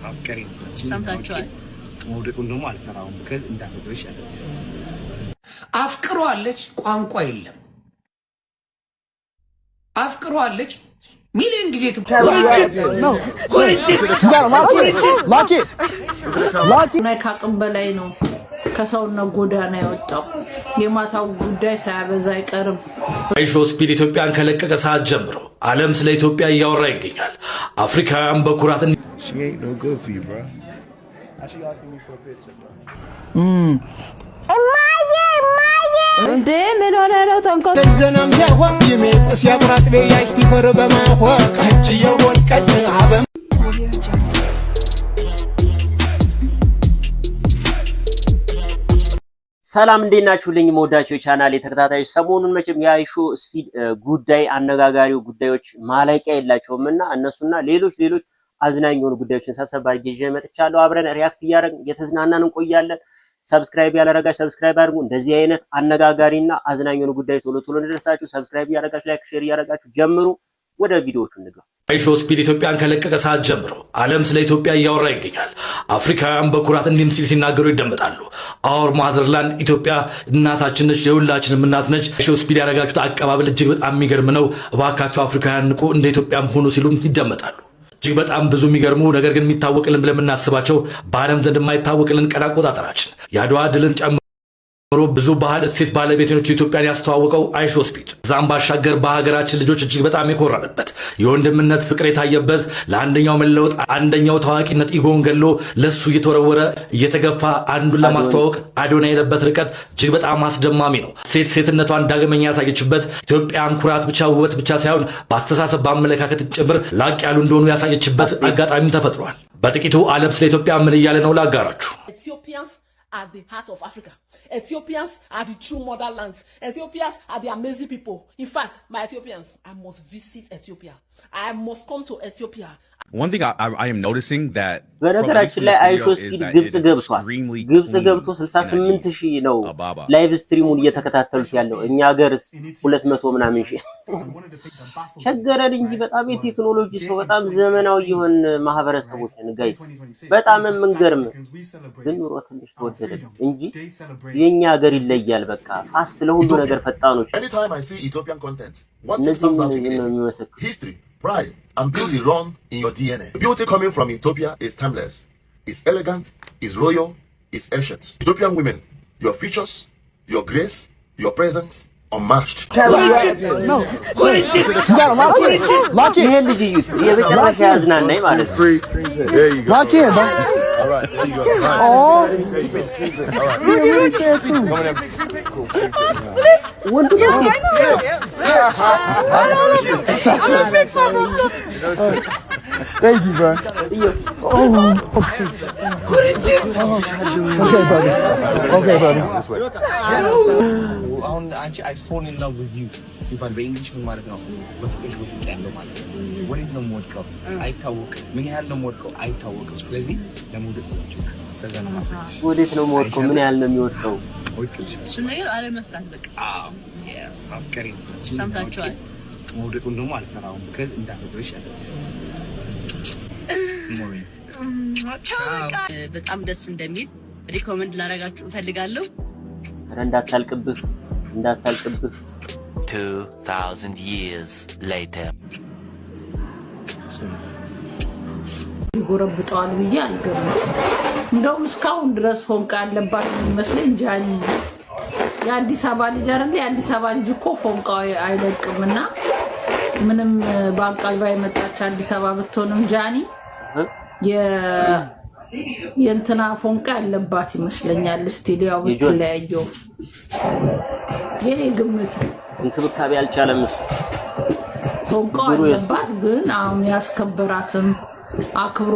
አፍቀሪኝ ሰምታችኋል። ወደቁን ደግሞ አልፈራውም ከዚ እንዳፈቅርሽ ያለ አፍቅሯለች። ቋንቋ የለም አፍቅሯለች። ሚሊዮን ጊዜ ከአቅም በላይ ነው። ከሰውነት ጎዳና ያወጣው የማታው ጉዳይ ሳያበዛ አይቀርም። አይሾ ስፒድ ኢትዮጵያን ከለቀቀ ሰዓት ጀምሮ ዓለም ስለ ኢትዮጵያ እያወራ ይገኛል። አፍሪካውያን በኩራት እንዴ ምን ሆነ ነው ተንኮ ዘናም ያዋ የሜጥስ ያቁራት በያሽ ዲፈር በማሆ ቀጭ የወልቀጭ አበም ሰላም እንዴት ናችሁልኝ? መወዳችሁ ቻናል የተከታታዮች ሰሞኑን መቼም የአይሾ ስፒድ ጉዳይ አነጋጋሪው ጉዳዮች ማለቂያ የላቸውምና እነሱና ሌሎች አዝናኝ የሆኑ ጉዳዮችን ሰብሰብ አድርጌ ይዤ መጥቻለሁ። አብረን ሪአክት እያደረግን እየተዝናናን እንቆያለን። ሰብስክራይብ ያላረጋችሁ ሰብስክራይብ አድርጉ። እንደዚህ አይነት አነጋጋሪና አዝናኝ የሆኑ ጉዳዮች ቶሎ እንድደርሳችሁ ሰብስክራይብ ያላረጋችሁ ላይክ ሼር ያላረጋችሁ ጀምሩ። ወደ ቪዲዮዎቹ እንግባ። አይሾ ስፒድ ኢትዮጵያን ከለቀቀ ሰዓት ጀምሮ ዓለም ስለ ኢትዮጵያ እያወራ ይገኛል። አፍሪካውያን በኩራት እንዲህ ሲል ሲናገሩ ይደመጣሉ። አወር ማዘርላንድ ኢትዮጵያ እናታችን ነች፣ የሁላችንም እናት ነች። አይሾ ስፒድ ያደረጋችሁት አቀባበል እጅግ በጣም የሚገርም ነው። እባካችሁ አፍሪካውያን ንቁ፣ እንደ ኢትዮጵያም ሆኑ ሲሉም ይደመጣሉ። እጅግ በጣም ብዙ የሚገርሙ ነገር ግን የሚታወቅልን ብለን የምናስባቸው በዓለም ዘንድ የማይታወቅልን ቀን አቆጣጠራችን የአድዋ ድልን ጨምሮ ብዙ ባህል እሴት ባለቤቶች ኢትዮጵያን ያስተዋወቀው አይሾ ስፒድ ዛም ባሻገር በሀገራችን ልጆች እጅግ በጣም የኮራንበት የወንድምነት ፍቅር የታየበት ለአንደኛው መለወጥ አንደኛው ታዋቂነት ኢጎን ገሎ ለሱ እየተወረወረ እየተገፋ አንዱን ለማስተዋወቅ አዶናይ የሄደበት ርቀት እጅግ በጣም አስደማሚ ነው። ሴትነቷን ዳግመኛ ያሳየችበት ኢትዮጵያን ኩራት ብቻ ውበት ብቻ ሳይሆን በአስተሳሰብ በአመለካከት ጭምር ላቅ ያሉ እንደሆኑ ያሳየችበት አጋጣሚም ተፈጥሯል። በጥቂቱ ዓለም ስለ ኢትዮጵያ ምን እያለ ነው ላጋራችሁ። At the heart of Africa. Ethiopians are the true motherlands. Ethiopians are the amazing people. In fact, my Ethiopians, I must visit Ethiopia. I must come to Ethiopia. One thing I am noticing that በነገራችን ላይ አይሾ ስፒድ ግብጽ ገብቷል። ግብጽ ገብቶ 68000 ነው ላይቭ ስትሪሙን እየተከታተሉት ያለው። እኛ ሀገርስ 200 ምናምን ሺህ ቸገረን እንጂ በጣም የቴክኖሎጂ ሰው በጣም ዘመናዊ የሆን ማህበረሰቦች ነን ጋይስ። በጣም የምንገርም ግን ኑሮ ትንሽ ተወደደ እንጂ የኛ ሀገር ይለያል። በቃ ፋስት ለሁሉ ነገር ፈጣኖች። Anytime I see Ethiopian content, what comes out again? History, pride, and beauty run in your DNA. Beauty coming from Ethiopia is timeless, is elegant, is royal, is ancient. Ethiopian women, your features, your grace, your presence, unmatched. No. ይሄን ልጅ እዩት። የመጨረሻ ያዝናናኝ ማለት ነው። There you go. Lock in, bro. All right, there you go. All right. Oh. Speak. All right. You really can't too. Cool. ወንድ ነው ሴት Thank you, bro. Okay, buddy. This way. አሁን አንቺ I fall in love with you ሲባል በእንግሊዝ ምን ማለት ነው? በፍቅር ወጥቶ ያለው ማለት ነው። ወዴት ነው የምወድቀው አይታወቅም። ምን ያህል ነው የምወድቀው አይታወቅም። ስለዚህ ለመውደቅ ወዴት ነው የምወድቀው? ምን ያህል ነው የሚወድቀው? እሱ ነገር አለመፍራት በቃ አፍቀሪኝ ሰምታችኋል። ወደቁን ደግሞ አልፈራውም ከዚ እንዳፈቅርሽ ያለ በጣም ደስ እንደሚል ሪኮመንድ ላደርጋችሁ እፈልጋለሁ። እንዳታልቅብህ 2000 years later ይጎረብጣል ብዬ አልገምትም። እንደውም እስካሁን ድረስ ፎንቃ ያለባት የሚመስለኝ ጃኒ የአዲስ አበባ ልጅ አይደል? የአዲስ አበባ ልጅ እኮ ፎንቃው አይለቅምና ምንም ባንቃልባ የመጣች አዲስ አበባ ብትሆንም ጃኒ የእንትና ፎንቃ ያለባት ይመስለኛል። ስቱዲዮ ብትለያየው የኔ ግምት እንክብካቤ አልቻለም። ፎንቃው ያለባት ግን አሁን ያስከበራትም አክብሮ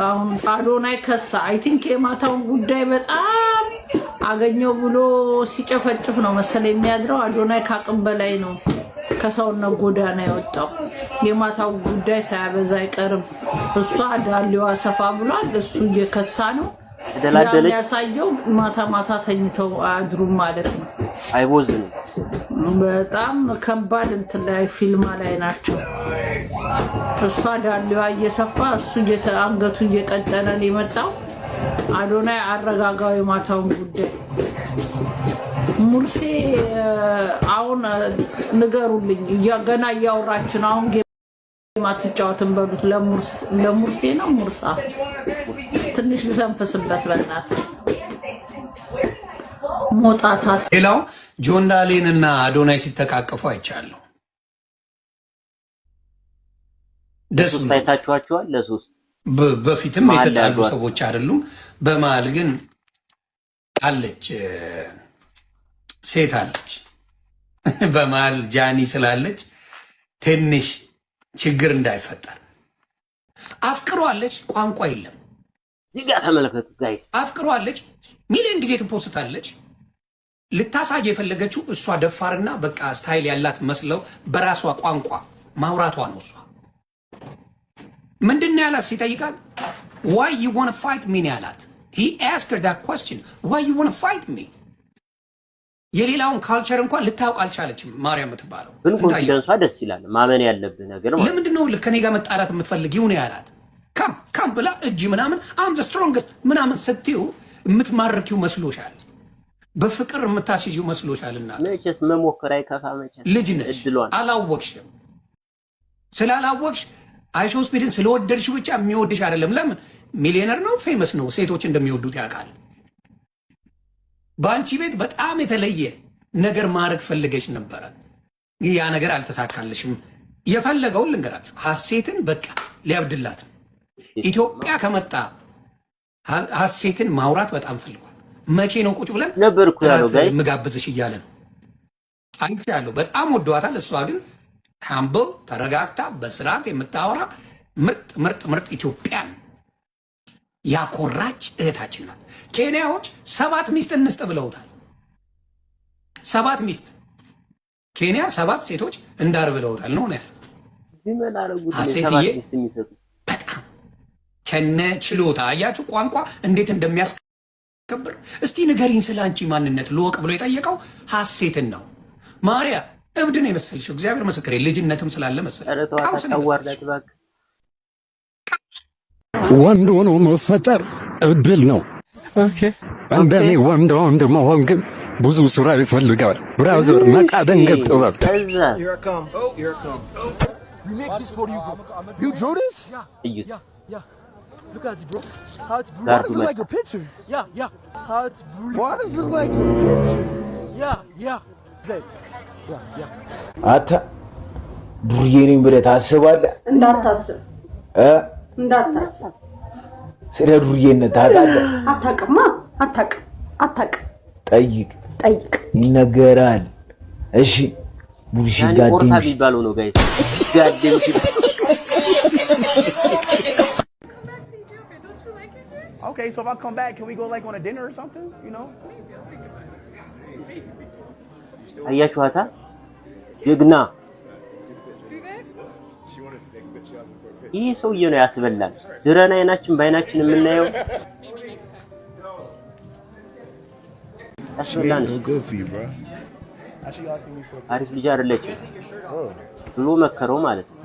አሁን አዶናይ ከሳ አይ ቲንክ የማታውን ጉዳይ በጣም አገኘው ብሎ ሲጨፈጭፍ ነው መሰለኝ የሚያድረው። አዶናይ ከአቅም በላይ ነው። ከሰውነት ጎዳና ያወጣው የማታው ጉዳይ ሳያበዛ አይቀርም። እሷ ዳሊዋ ሰፋ ብሏል። እሱ እየከሳ ነው ያሳየው። ማታ ተኝተው አድሩም ማለት ነው። አይቦዝም። በጣም ከባድ እንትን ላይ ፊልማ ላይ ናቸው። እሷ ዳሌዋ እየሰፋ እሱ አንገቱ እየቀጠለ ነው የመጣው። አዶናይ አረጋጋው የማታውን ጉዳይ ሙርሴ አሁን ንገሩልኝ ገና እያወራች ነው። አሁን ጌም አትጫወትም በሉት ለሙርሴ ነው ሙርሳ ትንሽ ልተንፈስበት በእናት ሞጣታስ። ሌላው ጆን ዳሌንና አዶናይ ሲተቃቀፉ አይቻለሁ። ደስ ታይታችኋቸዋል። ለሶስት በፊትም የተጣሉ ሰዎች አይደሉም። በመሃል ግን አለች ሴት አለች። በመሃል ጃኒ ስላለች ትንሽ ችግር እንዳይፈጠር አፍቅሯለች። ቋንቋ የለም እዚህ ጋር ተመልከቱ ጋይስ። አፍቅሯለች። ሚሊዮን ጊዜ ትፖስታለች። ልታሳይ የፈለገችው እሷ ደፋርና በቃ ስታይል ያላት መስለው በራሷ ቋንቋ ማውራቷ ነው። እሷ ምንድነው ያላት ሲጠይቃት why you want to fight me ያላት። he asked her that question, why you want to fight me። የሌላውን ካልቸር እንኳን ልታውቅ አልቻለችም ማርያም ትባለው። ግን ኮንፊደንሷ ደስ ይላል። ማመን ያለብህ ነገር ማለት ለምንድነው ከኔ ጋር መጣላት የምትፈልጊው ነው ያላት። ካም ብላ እጅ ምናምን I'm the strongest ምናምን ስትዩ የምትማርኪው መስሎሻል። በፍቅር የምታስይው መስሎሻልና መቼስ መሞከር አይከፋ። መቼስ ልጅ ነሽ አላወቅሽም። ስላላወቅሽ አይሾ ስፒድን ስለወደድሽ ብቻ የሚወድሽ አይደለም። ለምን ሚሊዮነር ነው ፌመስ ነው ሴቶች እንደሚወዱት ያውቃል። በአንቺ ቤት በጣም የተለየ ነገር ማድረግ ፈልገሽ ነበረ። ያ ነገር አልተሳካልሽም። የፈለገውን ልንገራችሁ ሐሴትን በቃ ሊያብድላት ኢትዮጵያ ከመጣ ሐሴትን ማውራት በጣም ፈልጓል። መቼ ነው ቁጭ ብለን ነበርኩ ያለው ጋይስ ምጋብዝሽ እያለ ነው አይቻለሁ። በጣም ወደዋታል። እሷ ግን ሃምብል ተረጋግታ በስርዓት የምታወራ ምርጥ ኢትዮጵያን ያኮራች እህታችን ናት። ኬንያዎች 7 ሚስት እንስጥ ብለውታል። 7 ሚስት ኬንያ 7 ሴቶች እንዳር ብለውታል ነው ያለው። ቢመላረጉት 7 ሚስት የሚሰጡት በጣም ከነ ችሎታ አያችሁ ቋንቋ እንዴት እንደሚያስከብር። እስቲ ንገሪኝ ስላንቺ ማንነት ልወቅ ብሎ የጠየቀው ሐሴትን ነው። ማርያ እብድ ነው የመሰልሽው። እግዚአብሔር ምስክሬ ልጅነትም ስላለ መሰለኝ። ወንድ ሆኖ መፈጠር እድል ነው። እንደኔ ወንድ መሆን ግን ብዙ ስራ ይፈልጋል። ብራዘር ነቃ ደንገጥ በል። Look at it, bro. How it's blue. Why does it look like a picture? Yeah. How it's blue. Why does it look like a picture? Yeah. አታ ዱርዬኔን ብለህ ታስባለህ? እንዳታስብ ስለ ዱርዬነት ታውቃለህ? አታውቅማ። አታውቅም። ጠይቅ ይነገራል። እሺ ቡልሺ ጋዴም ቆርታ ቢባለው ነው ጋይስ ጋዴም Okay, so if I come back, can we go like on a dinner or something? You know? አያችኋታ ጀግና ይሄ ሰውዬ ነው ያስበላል። ድረና አይናችን ባይናችን የምናየው አስበላን። አሪፍ ልጅ አይደለችም ብሎ መከረው ማለት ነው።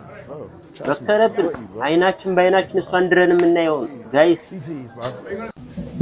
መከረብን አይናችን ባይናችን እሷን ድረን የምናየው ጋይስ።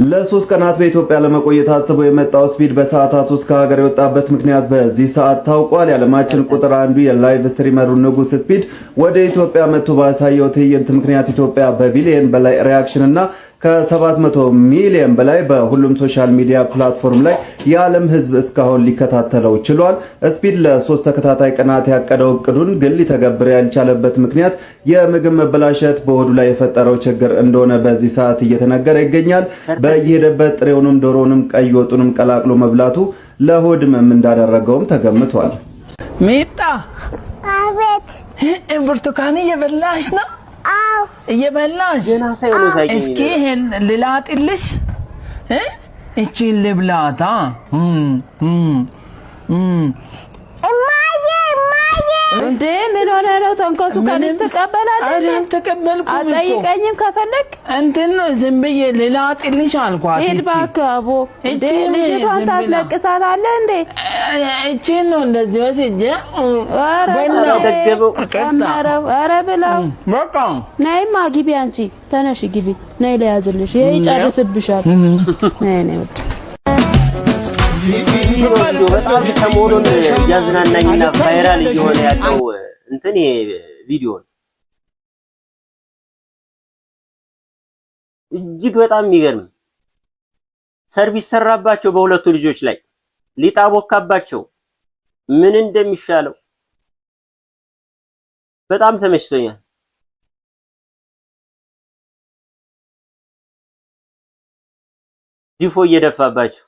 ለ3 ቀናት በኢትዮጵያ ለመቆየት አስቦ የመጣው ስፒድ በሰዓታት ውስጥ ከሀገር የወጣበት ምክንያት በዚህ ሰዓት ታውቋል። የዓለማችን ቁጥር 1 የላይቭ ስትሪመሩ ንጉስ ስፒድ ወደ ኢትዮጵያ መጥቶ ባሳየው ትዕይንት ምክንያት ኢትዮጵያ በቢሊየን በላይ ሪአክሽን እና ከ700 ሚሊዮን በላይ በሁሉም ሶሻል ሚዲያ ፕላትፎርም ላይ የዓለም ህዝብ እስካሁን ሊከታተለው ችሏል። ስፒድ ለ3 ተከታታይ ቀናት ያቀደው እቅዱን ግን ሊተገብር ያልቻለበት ምክንያት የምግብ መበላሸት በሆዱ ላይ የፈጠረው ችግር እንደሆነ በዚህ ሰዓት እየተነገረ ይገኛል። በየሄደበት ጥሬውንም ዶሮንም ቀይ ወጡንም ቀላቅሎ መብላቱ ለሆድ ህመም እንዳደረገውም ተገምቷል። ሚጣ አቤት፣ ብርቱካን እየበላሽ ነው? አዎ እየበላሽ። እስኪ ይሄን ልላጥልሽ? እቺ ልብላታ። እማዬ እንዴ ምን ሆነ ነው ተንኮሱ ከልጅ ትቀበላለህ? አልተቀበልኩም። አጠይቀኝም ከፈለክ እንትን ዝም ብዬ ልላጥልሽ አልኳት። ሂድ እባክህ አቦ። እንዴ ልጅቷን ታስለቅሳታለህ እንዴ? እቺን ነው እንደዚህ ወስጄ ኧረ ብለው በቃ ነይማ ግቢ አንቺ ተነሽ ግቢ ነይ ለያዝልሽ ይሄ ይጨርስብሻል። ነይ ነይ ወጥ ቪዲዮ በጣም ሰሞኑን ያዝናናኝና ቫይራል እየሆነ ያለው እንትን ይሄ ቪዲዮ እጅግ በጣም የሚገርም ሰርቪስ ሰራባቸው በሁለቱ ልጆች ላይ ሊጣ ቦካባቸው ምን እንደሚሻለው በጣም ተመችቶኛል። ዲፎ እየደፋባቸው